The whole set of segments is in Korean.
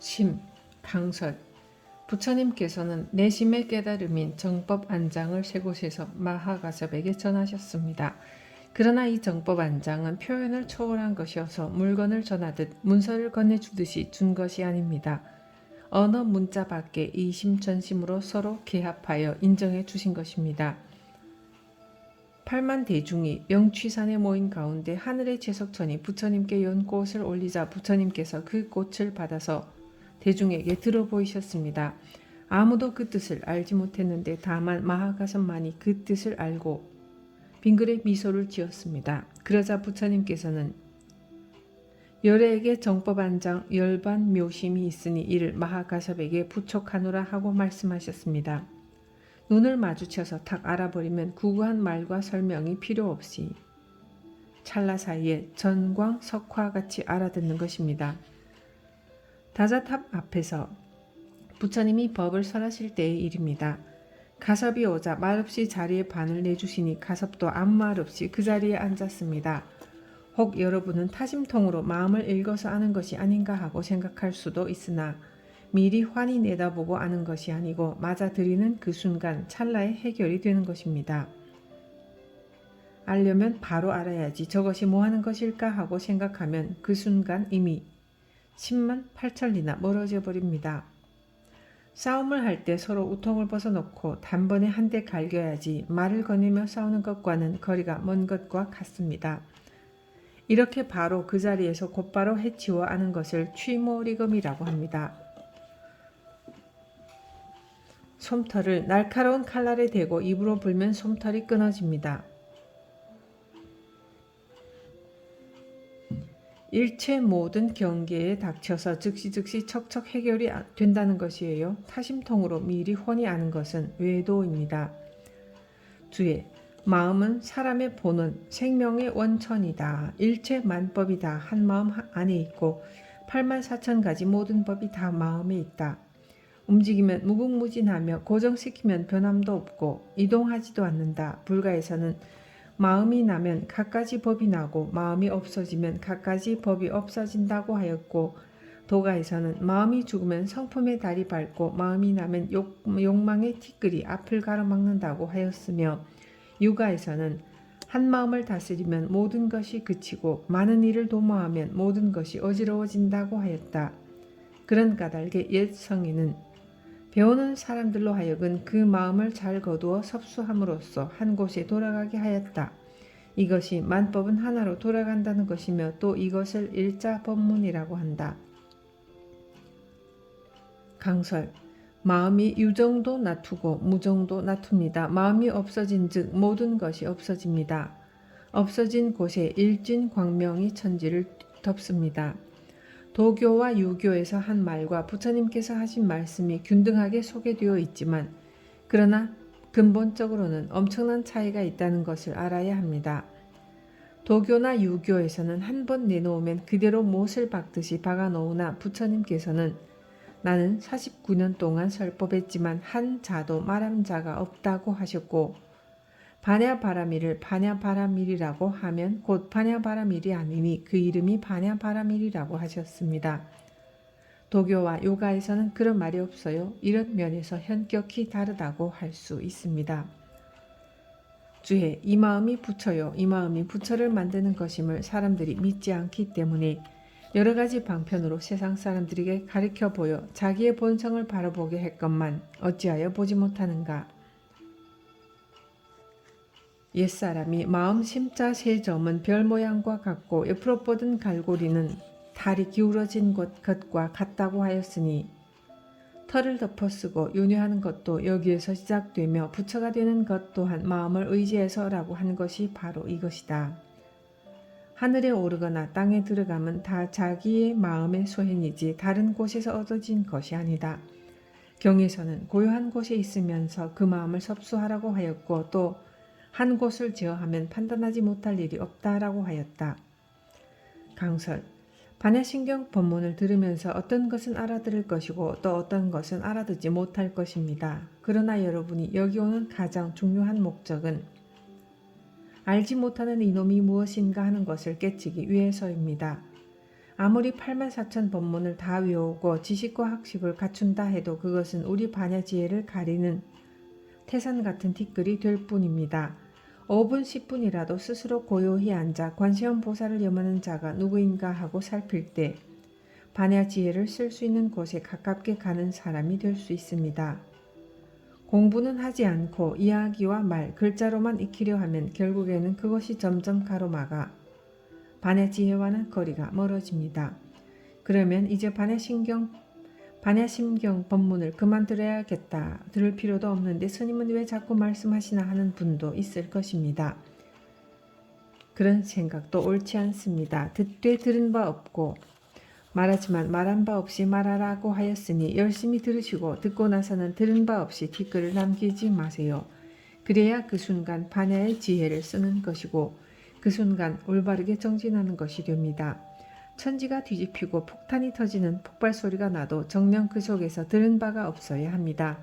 심, 강설. 부처님께서는 내심의 깨달음인 정법 안장을 세 곳에서 마하가섭에게 전하셨습니다. 그러나 이 정법 안장은 표현을 초월한 것이어서 물건을 전하듯 문서를 건네주듯이 준 것이 아닙니다. 언어 문자 밖에 이심전심으로 서로 개합하여 인정해 주신 것입니다. 8만 대중이 명취산에 모인 가운데 하늘의 제석천이 부처님께 연 꽃을 올리자 부처님께서 그 꽃을 받아서 대중에게 들어 보이셨습니다. 아무도 그 뜻을 알지 못했는데 다만 마하가섭만이 그 뜻을 알고 빙그레 미소를 지었습니다. 그러자 부처님께서는 열애에게 정법안장 열반 묘심이 있으니 이를 마하가섭에게 부촉하노라 하고 말씀하셨습니다. 눈을 마주쳐서 탁 알아버리면 구구한 말과 설명이 필요 없이 찰나 사이에 전광석화같이 알아듣는 것입니다. 다자탑 앞에서 부처님이 법을 설하실 때의 일입니다. 가섭이 오자 말없이 자리에 반을 내주시니 가섭도 아무 말 없이 그 자리에 앉았습니다. 혹 여러분은 타심통으로 마음을 읽어서 아는 것이 아닌가 하고 생각할 수도 있으나 미리 환히 내다보고 아는 것이 아니고 맞아들이는 그 순간 찰나에 해결이 되는 것입니다. 알려면 바로 알아야지 저것이 뭐 하는 것일까 하고 생각하면 그 순간 이미 10만 8천리나 멀어져 버립니다. 싸움을 할 때 서로 우통을 벗어놓고 단번에 한 대 갈겨야지 말을 거니며 싸우는 것과는 거리가 먼 것과 같습니다. 이렇게 바로 그 자리에서 곧바로 해치워 아는 것을 취모리검이라고 합니다. 솜털을 날카로운 칼날에 대고 입으로 불면 솜털이 끊어집니다. 일체 모든 경계에 닥쳐서 즉시 척척 해결이 된다는 것이에요. 타심통으로 미리 훤히 아는 것은 외도입니다. 주의, 마음은 사람의 보는 생명의 원천이다. 일체 만법이 다 한 마음 안에 있고 8만 4천 가지 모든 법이 다 마음에 있다. 움직이면 무궁무진하며 고정시키면 변함도 없고 이동하지도 않는다. 불가에서는 마음이 나면 갖가지 법이 나고 마음이 없어지면 갖가지 법이 없어진다고 하였고 도가에서는 마음이 죽으면 성품의 달이 밝고 마음이 나면 욕망의 티끌이 앞을 가로막는다고 하였으며 유가에서는 한 마음을 다스리면 모든 것이 그치고 많은 일을 도모하면 모든 것이 어지러워진다고 하였다. 그런 까닭에 옛 성인은 배우는 사람들로 하여금 그 마음을 잘 거두어 섭수함으로써 한 곳에 돌아가게 하였다. 이것이 만법은 하나로 돌아간다는 것이며 또 이것을 일자법문이라고 한다. 강설, 마음이 유정도 놔두고 무정도 놔둡니다. 마음이 없어진 즉 모든 것이 없어집니다. 없어진 곳에 일진광명이 천지를 덮습니다. 도교와 유교에서 한 말과 부처님께서 하신 말씀이 균등하게 소개되어 있지만 그러나 근본적으로는 엄청난 차이가 있다는 것을 알아야 합니다. 도교나 유교에서는 한 번 내놓으면 그대로 못을 박듯이 박아놓으나 부처님께서는 나는 49년 동안 설법했지만 한 자도 말한 자가 없다고 하셨고 바냐바라밀을 바냐바라밀이라고 하면 곧 바냐바라밀이 아니니 그 이름이 바냐바라밀이라고 하셨습니다. 도교와 요가에서는 그런 말이 없어요. 이런 면에서 현격히 다르다고 할 수 있습니다. 주해, 이 마음이 부처요. 이 마음이 부처를 만드는 것임을 사람들이 믿지 않기 때문에 여러 가지 방편으로 세상 사람들에게 가르쳐 보여 자기의 본성을 바라보게 했건만 어찌하여 보지 못하는가. 옛사람이 마음 심자 세 점은 별 모양과 같고 옆으로 뻗은 갈고리는 달이 기울어진 것과 같다고 하였으니 털을 덮어 쓰고 윤회하는 것도 여기에서 시작되며 부처가 되는 것 또한 마음을 의지해서라고 한 것이 바로 이것이다. 하늘에 오르거나 땅에 들어가면 다 자기의 마음의 소행이지 다른 곳에서 얻어진 것이 아니다. 경에서는 고요한 곳에 있으면서 그 마음을 섭수하라고 하였고 또 한 곳을 제어하면 판단하지 못할 일이 없다라고 하였다. 강설, 반야신경 법문을 들으면서 어떤 것은 알아들을 것이고 또 어떤 것은 알아듣지 못할 것입니다. 그러나 여러분이 여기 오는 가장 중요한 목적은 알지 못하는 이놈이 무엇인가 하는 것을 깨치기 위해서입니다. 아무리 84,000 법문을 다 외우고 지식과 학식을 갖춘다 해도 그것은 우리 반야지혜를 가리는 태산 같은 티끌이 될 뿐입니다. 5분 10분이라도 스스로 고요히 앉아 관세음보살을 염하는 자가 누구인가 하고 살필 때 반야지혜를 쓸 수 있는 곳에 가깝게 가는 사람이 될 수 있습니다. 공부는 하지 않고 이야기와 말, 글자로만 익히려 하면 결국에는 그것이 점점 가로막아 반야지혜와는 거리가 멀어집니다. 그러면 이제 반야심경 법문을 그만 들어야겠다, 들을 필요도 없는데 스님은 왜 자꾸 말씀하시나 하는 분도 있을 것입니다. 그런 생각도 옳지 않습니다. 듣되 들은 바 없고 말하지만 말한 바 없이 말하라고 하였으니 열심히 들으시고 듣고 나서는 들은 바 없이 티끌을 남기지 마세요. 그래야 그 순간 반야의 지혜를 쓰는 것이고 그 순간 올바르게 정진하는 것이 됩니다. 천지가 뒤집히고 폭탄이 터지는 폭발 소리가 나도 정녕 그 속에서 들은 바가 없어야 합니다.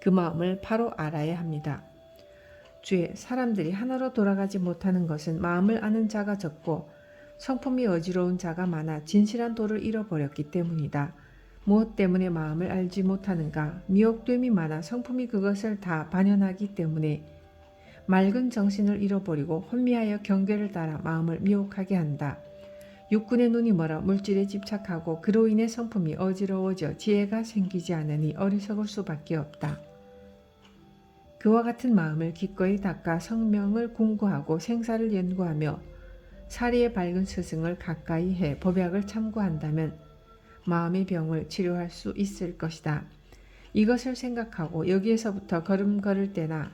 그 마음을 바로 알아야 합니다. 주에 사람들이 하나로 돌아가지 못하는 것은 마음을 아는 자가 적고 성품이 어지러운 자가 많아 진실한 도를 잃어버렸기 때문이다. 무엇 때문에 마음을 알지 못하는가? 미혹됨이 많아 성품이 그것을 다 반영하기 때문에 맑은 정신을 잃어버리고 혼미하여 경계를 따라 마음을 미혹하게 한다. 육군의 눈이 멀어 물질에 집착하고 그로 인해 성품이 어지러워져 지혜가 생기지 않으니 어리석을 수밖에 없다. 그와 같은 마음을 기꺼이 닦아 성명을 공부하고 생사를 연구하며 사리의 밝은 스승을 가까이 해 법약을 참고한다면 마음의 병을 치료할 수 있을 것이다. 이것을 생각하고 여기에서부터 걸음 걸을 때나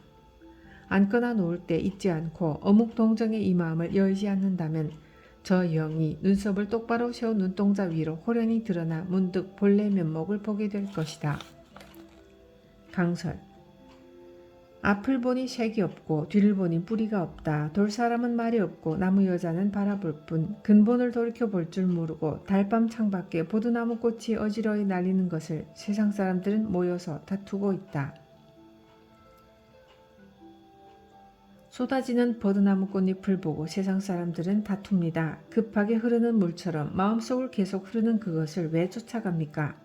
앉거나 누울 때 잊지 않고 어묵 동정의 이 마음을 열지 않는다면 저 영이 눈썹을 똑바로 세운 눈동자 위로 호련히 드러나 문득 본래 면목을 보게 될 것이다. 강설. 앞을 보니 색이 없고 뒤를 보니 뿌리가 없다. 돌사람은 말이 없고 나무 여자는 바라볼 뿐 근본을 돌이켜 볼 줄 모르고 달밤 창밖에 보드나무 꽃이 어지러이 날리는 것을 세상 사람들은 모여서 다투고 있다. 쏟아지는 버드나무 꽃잎을 보고 세상 사람들은 다툽니다. 급하게 흐르는 물처럼 마음속을 계속 흐르는 그것을 왜 쫓아갑니까?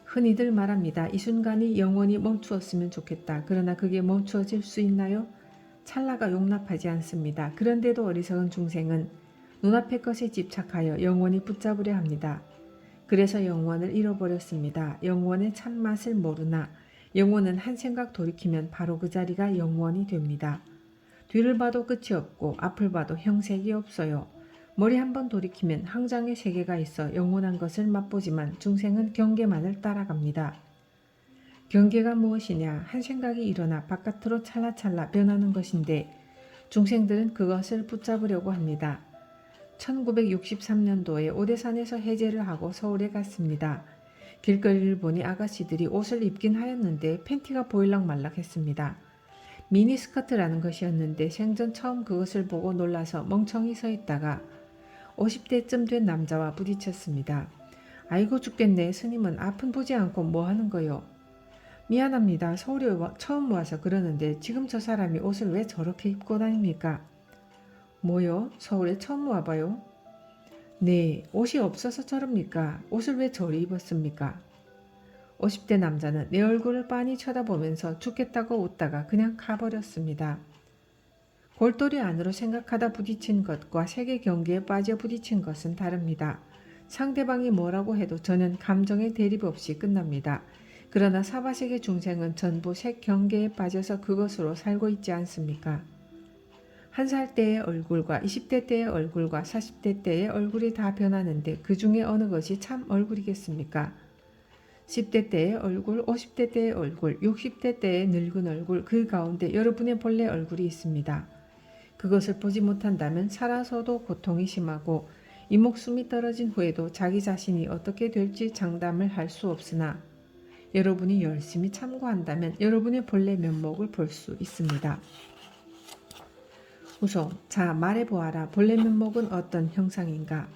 흔히들 말합니다. 이 순간이 영원히 멈추었으면 좋겠다. 그러나 그게 멈추어질 수 있나요? 찰나가 용납하지 않습니다. 그런데도 어리석은 중생은 눈앞의 것에 집착하여 영원히 붙잡으려 합니다. 그래서 영원을 잃어버렸습니다. 영원의 참맛을 모르나 영원은 한 생각 돌이키면 바로 그 자리가 영원이 됩니다. 뒤를 봐도 끝이 없고 앞을 봐도 형색이 없어요. 머리 한번 돌이키면 항장의 세계가 있어 영원한 것을 맛보지만 중생은 경계만을 따라갑니다. 경계가 무엇이냐? 한 생각이 일어나 바깥으로 찰나찰나 변하는 것인데 중생들은 그것을 붙잡으려고 합니다. 1963년도에 오대산에서 해제를 하고 서울에 갔습니다. 길거리를 보니 아가씨들이 옷을 입긴 하였는데 팬티가 보일락 말락 했습니다. 미니스커트라는 것이었는데 생전 처음 그것을 보고 놀라서 멍청이 서 있다가 50대쯤 된 남자와 부딪혔습니다. 아이고 죽겠네. 스님은 앞은 보지 않고 뭐 하는 거요? 미안합니다. 서울에 처음 와서 그러는데 지금 저 사람이 옷을 왜 저렇게 입고 다닙니까? 뭐요? 서울에 처음 와봐요? 네, 옷이 없어서 저럽니까? 옷을 왜 저리 입었습니까? 50대 남자는 내 얼굴을 빤히 쳐다보면서 죽겠다고 웃다가 그냥 가버렸습니다. 골똘히 안으로 생각하다 부딪힌 것과 세계 경계에 빠져 부딪힌 것은 다릅니다. 상대방이 뭐라고 해도 저는 감정의 대립 없이 끝납니다. 그러나 사바세계 중생은 전부 색 경계에 빠져서 그것으로 살고 있지 않습니까? 한 살 때의 얼굴과 20대 때의 얼굴과 40대 때의 얼굴이 다 변하는데 그 중에 어느 것이 참 얼굴이겠습니까? 10대 때의 얼굴, 50대 때의 얼굴, 60대 때의 늙은 얼굴, 그 가운데 여러분의 본래 얼굴이 있습니다. 그것을 보지 못한다면 살아서도 고통이 심하고 이 목숨이 떨어진 후에도 자기 자신이 어떻게 될지 장담을 할 수 없으나 여러분이 열심히 참고한다면 여러분의 본래 면목을 볼 수 있습니다. 우선 자 말해보아라. 본래 면목은 어떤 형상인가?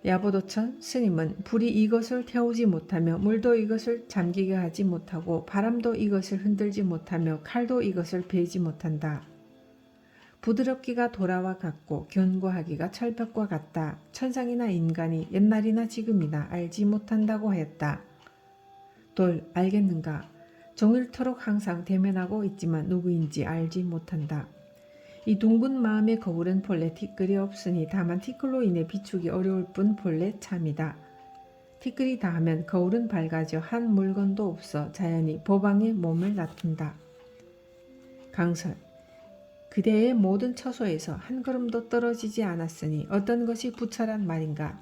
야보도천 스님은 불이 이것을 태우지 못하며 물도 이것을 잠기게 하지 못하고 바람도 이것을 흔들지 못하며 칼도 이것을 베지 못한다. 부드럽기가 돌아와 같고 견고하기가 철벽과 같다. 천상이나 인간이 옛날이나 지금이나 알지 못한다고 하였다. 돌, 알겠는가? 종일토록 항상 대면하고 있지만 누구인지 알지 못한다. 이 둥근 마음의 거울은 본래 티끌이 없으니 다만 티끌로 인해 비추기 어려울 뿐 본래 참이다. 티끌이 다하면 거울은 밝아져 한 물건도 없어 자연히 보방에 몸을 놔둔다. 강설, 그대의 모든 처소에서 한 걸음도 떨어지지 않았으니 어떤 것이 부처란 말인가?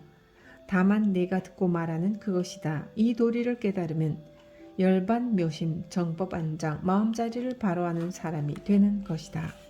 다만 내가 듣고 말하는 그것이다. 이 도리를 깨달으면 열반 묘심, 정법 안장, 마음자리를 바로하는 사람이 되는 것이다.